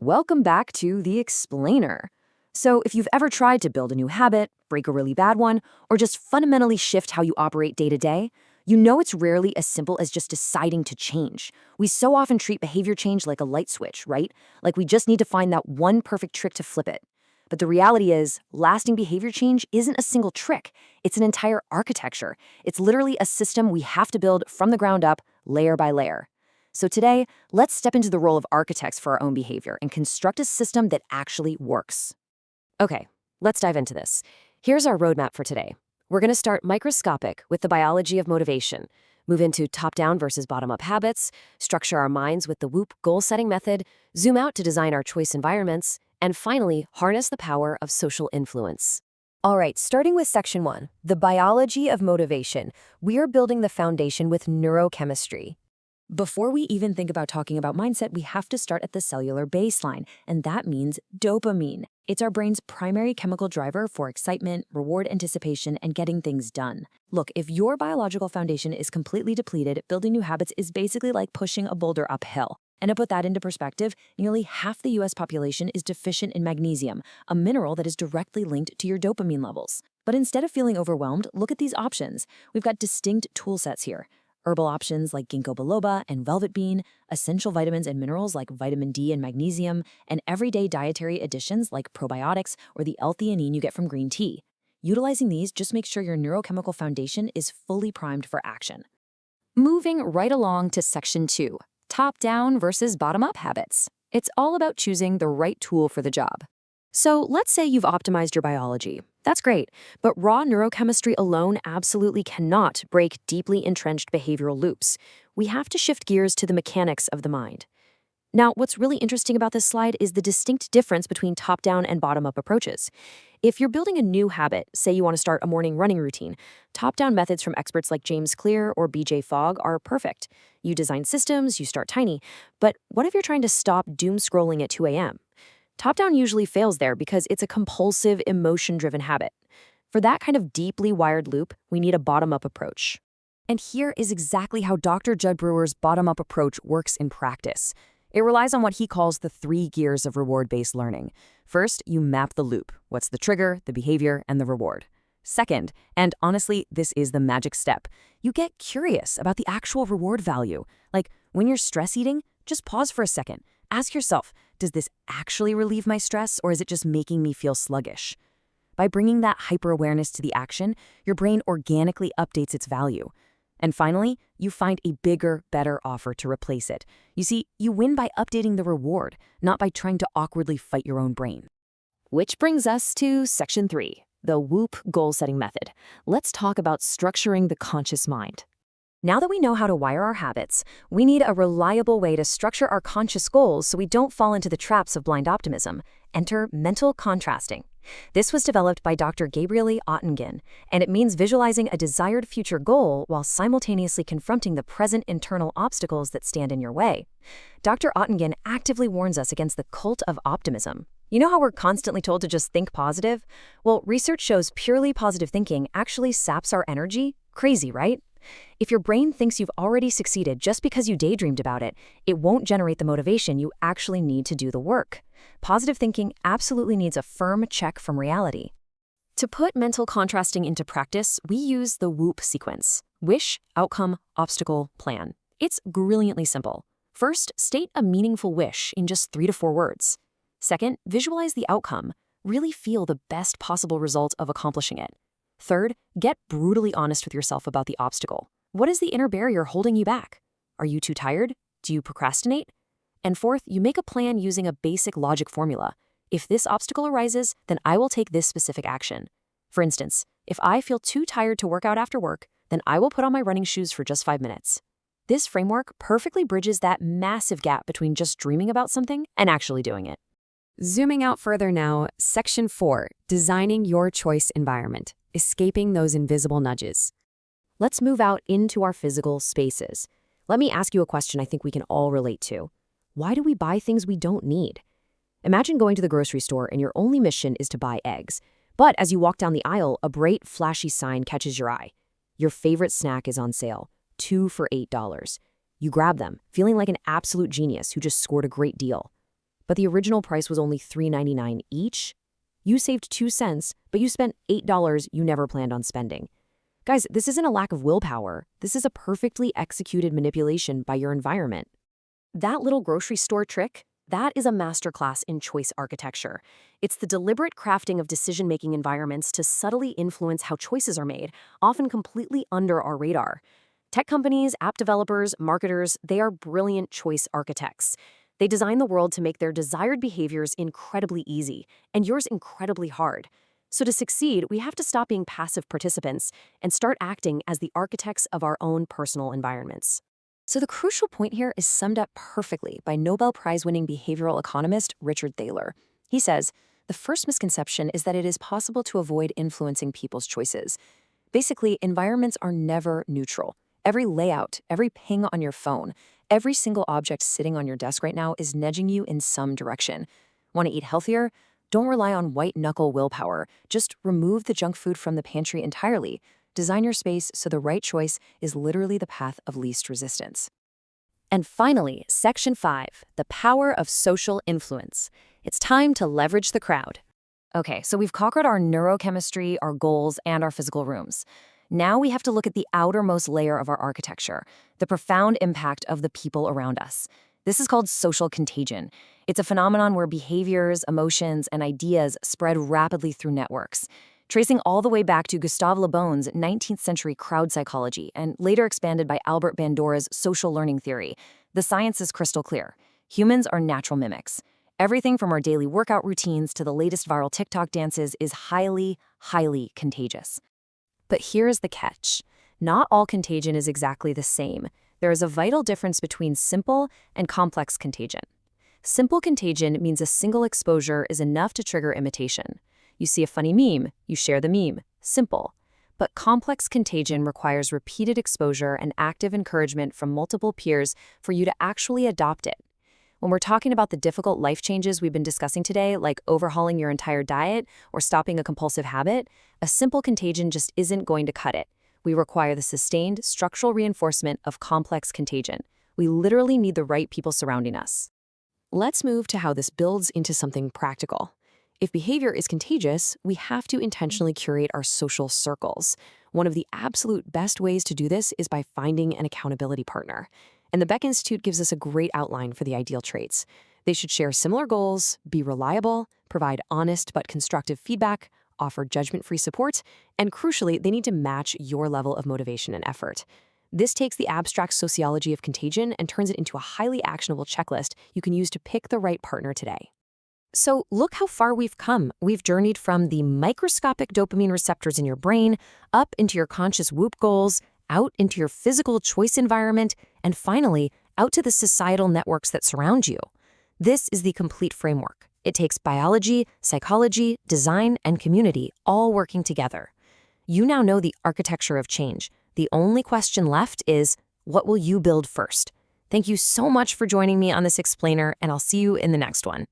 Welcome back to The Explainer. So, if you've ever tried to build a new habit, break a really bad one, or just fundamentally shift how you operate day to day, you know it's rarely as simple as just deciding to change. We so often treat behavior change like a light switch, right? Like we just need to find that one perfect trick to flip it. But the reality is, lasting behavior change isn't a single trick. It's an entire architecture. It's literally a system we have to build from the ground up, layer by layer. So today, let's step into the role of architects for our own behavior and construct a system that actually works. Okay, let's dive into this. Here's our roadmap for today. We're going to start microscopic with the biology of motivation, move into top-down versus bottom-up habits, structure our minds with the WHOOP goal-setting method, zoom out to design our choice environments, and finally, harness the power of social influence. All right, starting with section 1, the biology of motivation, we are building the foundation with neurochemistry. Before we even think about talking about mindset, we have to start at the cellular baseline, and that means dopamine. It's our brain's primary chemical driver for excitement, reward anticipation, and getting things done. Look, if your biological foundation is completely depleted, building new habits is basically like pushing a boulder uphill. And to put that into perspective, nearly half the US population is deficient in magnesium, a mineral that is directly linked to your dopamine levels. But instead of feeling overwhelmed, look at these options. We've got distinct tool sets here. Herbal options like ginkgo biloba and velvet bean, essential vitamins and minerals like vitamin D and magnesium, and everyday dietary additions like probiotics or the L-theanine you get from green tea. Utilizing these just makes sure your neurochemical foundation is fully primed for action. Moving right along to section 2, top-down versus bottom-up habits. It's all about choosing the right tool for the job. So let's say you've optimized your biology. That's great, but raw neurochemistry alone absolutely cannot break deeply entrenched behavioral loops. We have to shift gears to the mechanics of the mind. Now, what's really interesting about this slide is the distinct difference between top-down and bottom-up approaches. If you're building a new habit, say you want to start a morning running routine, top-down methods from experts like James Clear or BJ Fogg are perfect. You design systems, you start tiny, but what if you're trying to stop doom scrolling at 2 a.m.? Top-down usually fails there because it's a compulsive, emotion-driven habit. For that kind of deeply wired loop, we need a bottom-up approach. And here is exactly how Dr. Judd Brewer's bottom-up approach works in practice. It relies on what he calls the 3 gears of reward-based learning. First, you map the loop. What's the trigger, the behavior, and the reward? Second, and honestly, this is the magic step, you get curious about the actual reward value. Like, when you're stress eating, just pause for a second. Ask yourself, does this actually relieve my stress, or is it just making me feel sluggish? By bringing that hyper-awareness to the action, your brain organically updates its value. And finally, you find a bigger, better offer to replace it. You see, you win by updating the reward, not by trying to awkwardly fight your own brain. Which brings us to section 3, the WHOOP goal-setting method. Let's talk about structuring the conscious mind. Now that we know how to wire our habits, we need a reliable way to structure our conscious goals so we don't fall into the traps of blind optimism. Enter mental contrasting. This was developed by Dr. Gabriele Oettingen, and it means visualizing a desired future goal while simultaneously confronting the present internal obstacles that stand in your way. Dr. Oettingen actively warns us against the cult of optimism. You know how we're constantly told to just think positive? Well, research shows purely positive thinking actually saps our energy. Crazy, right? If your brain thinks you've already succeeded just because you daydreamed about it, it won't generate the motivation you actually need to do the work. Positive thinking absolutely needs a firm check from reality. To put mental contrasting into practice, we use the WHOOP sequence: wish, outcome, obstacle, plan. It's brilliantly simple. First, state a meaningful wish in just 3 to 4 words. Second, visualize the outcome. Really feel the best possible result of accomplishing it. Third, get brutally honest with yourself about the obstacle. What is the inner barrier holding you back? Are you too tired? Do you procrastinate? And fourth, you make a plan using a basic logic formula. If this obstacle arises, then I will take this specific action. For instance, if I feel too tired to work out after work, then I will put on my running shoes for just 5 minutes. This framework perfectly bridges that massive gap between just dreaming about something and actually doing it. Zooming out further now, section 4, designing your choice environment. Escaping those invisible nudges. Let's move out into our physical spaces. Let me ask you a question I think we can all relate to. Why do we buy things we don't need? Imagine going to the grocery store and your only mission is to buy eggs. But as you walk down the aisle, a bright, flashy sign catches your eye. Your favorite snack is on sale, 2 for $8. You grab them, feeling like an absolute genius who just scored a great deal. but the original price was only $3.99 each. You saved 2 cents, but you spent $8 you never planned on spending. Guys, this isn't a lack of willpower. This is a perfectly executed manipulation by your environment. That little grocery store trick, that is a masterclass in choice architecture. It's the deliberate crafting of decision-making environments to subtly influence how choices are made, often completely under our radar. Tech companies, app developers, marketers, they are brilliant choice architects. They design the world to make their desired behaviors incredibly easy, and yours incredibly hard. So to succeed, we have to stop being passive participants and start acting as the architects of our own personal environments. So the crucial point here is summed up perfectly by Nobel Prize-winning behavioral economist Richard Thaler. He says, the first misconception is that it is possible to avoid influencing people's choices. Basically, environments are never neutral. Every layout, every ping on your phone, every single object sitting on your desk right now is nudging you in some direction. Want to eat healthier? Don't rely on white-knuckle willpower. Just remove the junk food from the pantry entirely. Design your space so the right choice is literally the path of least resistance. And finally, Section 5, the power of social influence. It's time to leverage the crowd. Okay, so we've conquered our neurochemistry, our goals, and our physical rooms. Now we have to look at the outermost layer of our architecture, the profound impact of the people around us. This is called social contagion. It's a phenomenon where behaviors, emotions, and ideas spread rapidly through networks. Tracing all the way back to Gustave Le Bon's 19th century crowd psychology and later expanded by Albert Bandura's social learning theory, the science is crystal clear. Humans are natural mimics. Everything from our daily workout routines to the latest viral TikTok dances is highly, highly contagious. But here's the catch. Not all contagion is exactly the same. There is a vital difference between simple and complex contagion. Simple contagion means a single exposure is enough to trigger imitation. You see a funny meme, you share the meme. Simple. But complex contagion requires repeated exposure and active encouragement from multiple peers for you to actually adopt it. When we're talking about the difficult life changes we've been discussing today, like overhauling your entire diet or stopping a compulsive habit, a simple contagion just isn't going to cut it. We require the sustained structural reinforcement of complex contagion. We literally need the right people surrounding us. Let's move to how this builds into something practical. If behavior is contagious, we have to intentionally curate our social circles. One of the absolute best ways to do this is by finding an accountability partner. And the Beck Institute gives us a great outline for the ideal traits. They should share similar goals, be reliable, provide honest but constructive feedback, offer judgment-free support, and crucially, they need to match your level of motivation and effort. This takes the abstract sociology of contagion and turns it into a highly actionable checklist you can use to pick the right partner today. So look how far we've come. We've journeyed from the microscopic dopamine receptors in your brain, up into your conscious Whoop goals, out into your physical choice environment, and finally, out to the societal networks that surround you. This is the complete framework. It takes biology, psychology, design, and community all working together. You now know the architecture of change. The only question left is, what will you build first? Thank you so much for joining me on this explainer, and I'll see you in the next one.